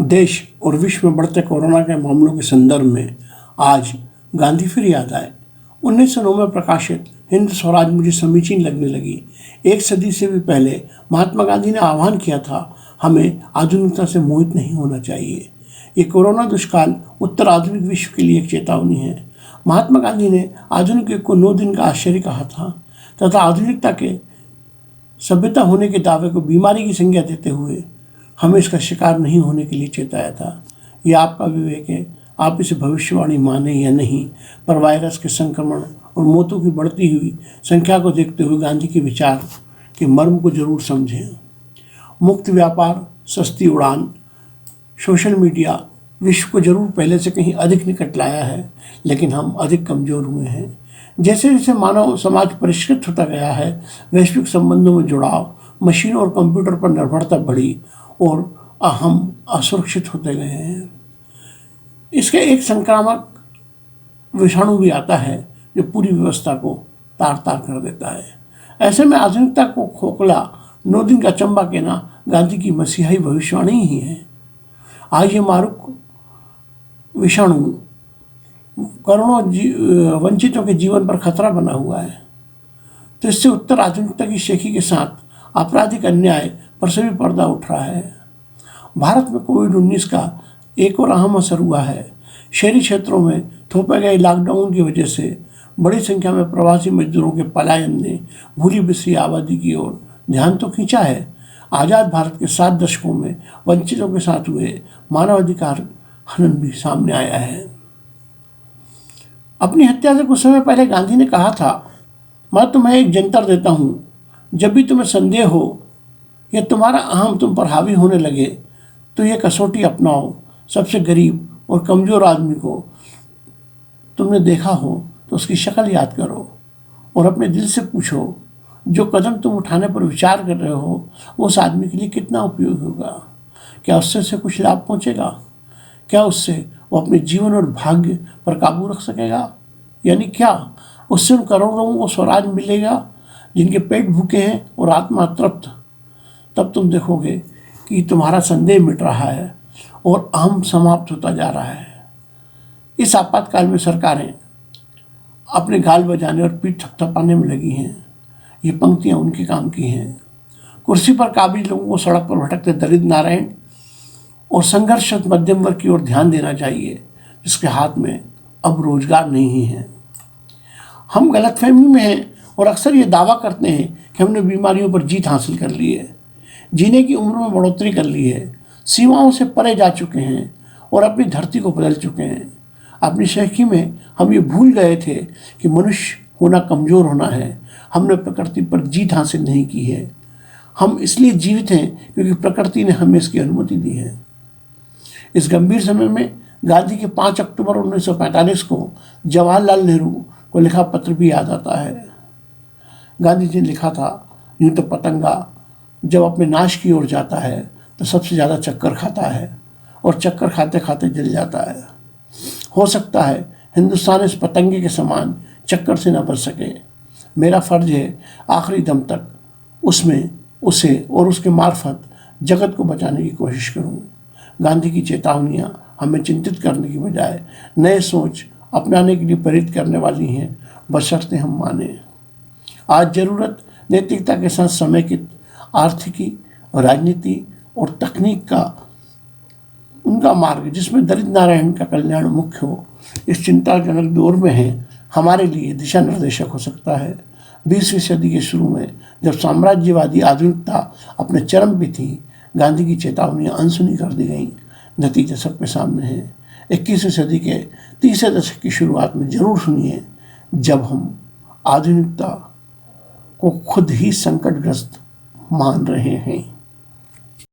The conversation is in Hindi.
देश और विश्व में बढ़ते कोरोना के मामलों के संदर्भ में आज गांधी फिर याद आए। 1909 में प्रकाशित हिंद स्वराज मुझे समीचीन लगने लगी। एक सदी से भी पहले महात्मा गांधी ने आह्वान किया था, हमें आधुनिकता से मोहित नहीं होना चाहिए। ये कोरोना दुष्काल उत्तर आधुनिक विश्व के लिए एक चेतावनी है। महात्मा गांधी ने आधुनिक युग को 9 दिन का आश्चर्य कहा था तथा आधुनिकता के सभ्यता होने के दावे को बीमारी की संज्ञा देते हुए हमें इसका शिकार नहीं होने के लिए चेताया था। यह आपका विवेक है, आप इसे भविष्यवाणी माने या नहीं, पर वायरस के संक्रमण और मौतों की बढ़ती हुई संख्या को देखते हुए गांधी के विचार के मर्म को जरूर समझें। मुक्त व्यापार, सस्ती उड़ान, सोशल मीडिया विश्व को जरूर पहले से कहीं अधिक निकट लाया है, लेकिन हम अधिक कमज़ोर हुए हैं। जैसे जैसे मानव समाज परिष्कृत होता गया है, वैश्विक संबंधों में जुड़ाव, मशीनों और कंप्यूटर पर निर्भरता बढ़ी और हम असुरक्षित होते गए हैं। इसके एक संक्रामक विषाणु भी आता है जो पूरी व्यवस्था को तार तार कर देता है। ऐसे में आधुनिकता को खोखला 9 दिन का चंबा कहना गांधी की मसीहाई भविष्यवाणी ही है। आज ये मारूक विषाणु करोड़ों वंचितों के जीवन पर खतरा बना हुआ है, तो इससे उत्तर आधुनिकता की शेखी के साथ आपराधिक अन्याय पर से भी पर्दा उठ रहा है। भारत में कोविड-19 का एक और अहम असर हुआ है। शहरी क्षेत्रों में थोपे गए लॉकडाउन की वजह से बड़ी संख्या में प्रवासी मजदूरों के पलायन ने भूली बिसरी आबादी की ओर ध्यान तो खींचा है। आज़ाद भारत के 7 दशकों में वंचितों के साथ हुए मानवाधिकार हनन भी सामने आया है। अपनी हत्या से कुछ समय पहले गांधी ने कहा था, मैं तुम्हें एक जंतर देता हूँ, जब भी तुम्हें संदेह हो या तुम्हारा अहम तुम पर हावी होने लगे तो ये कसौटी अपनाओ। सबसे गरीब और कमज़ोर आदमी को तुमने देखा हो तो उसकी शक्ल याद करो और अपने दिल से पूछो, जो कदम तुम उठाने पर विचार कर रहे हो वो उस आदमी के लिए कितना उपयोगी होगा। क्या उससे कुछ लाभ पहुँचेगा? क्या उससे वो अपने जीवन और भाग्य पर काबू रख सकेगा? यानी क्या उससे उन करोड़ों लोगों को स्वराज मिलेगा जिनके पेट भूखे हैं और आत्मा तृप्त? तब तुम देखोगे कि तुम्हारा संदेह मिट रहा है और अहम समाप्त होता जा रहा है। इस आपातकाल में सरकारें अपने गाल बजाने और पीठ थपथपाने में लगी हैं। ये पंक्तियाँ उनके काम की हैं। कुर्सी पर काबिज लोगों को सड़क पर भटकते दरिद्र नारायण और संघर्षरत मध्यम वर्ग की ओर ध्यान देना चाहिए, जिसके हाथ में अब रोजगार नहीं है। हम गलतफहमी में हैं और अक्सर ये दावा करते हैं कि हमने बीमारियों पर जीत हासिल कर ली है, जीने की उम्र में बढ़ोतरी कर ली है, सीमाओं से परे जा चुके हैं और अपनी धरती को बदल चुके हैं। अपनी शेखी में हम ये भूल गए थे कि मनुष्य होना कमज़ोर होना है। हमने प्रकृति पर जीत हासिल नहीं की है। हम इसलिए जीवित हैं क्योंकि प्रकृति ने हमें इसकी अनुमति दी है। इस गंभीर समय में गांधी के 5 अक्टूबर 1945 को जवाहरलाल नेहरू को लिखा पत्र भी याद आता है। गांधी जी ने लिखा था, यूँ तो पतंगा जब अपने नाश की ओर जाता है तो सबसे ज़्यादा चक्कर खाता है और चक्कर खाते खाते जल जाता है। हो सकता है हिंदुस्तान इस पतंगे के समान चक्कर से न बच सके। मेरा फ़र्ज है आखिरी दम तक उसमें उसे और उसके मार्फत जगत को बचाने की कोशिश करूं। गांधी की चेतावनियां हमें चिंतित करने की बजाय नए सोच अपनाने के लिए प्रेरित करने वाली हैं, बशर्ते हम माने। आज ज़रूरत नैतिकता के साथ समेकित आर्थिकी, राजनीति और तकनीक का उनका मार्ग, जिसमें दरिद्र नारायण का कल्याण मुख्य हो, इस चिंताजनक दौर में है हमारे लिए दिशा निर्देशक हो सकता है। 20वीं सदी के शुरू में जब साम्राज्यवादी आधुनिकता अपने चरम पे थी, गांधी की चेतावनियां अनसुनी कर दी गईं। नतीजा सबके सामने है। 21वीं सदी के तीसरे दशक की शुरुआत में जरूर सुनिए, जब हम आधुनिकता को खुद ही संकटग्रस्त मान रहे हैं।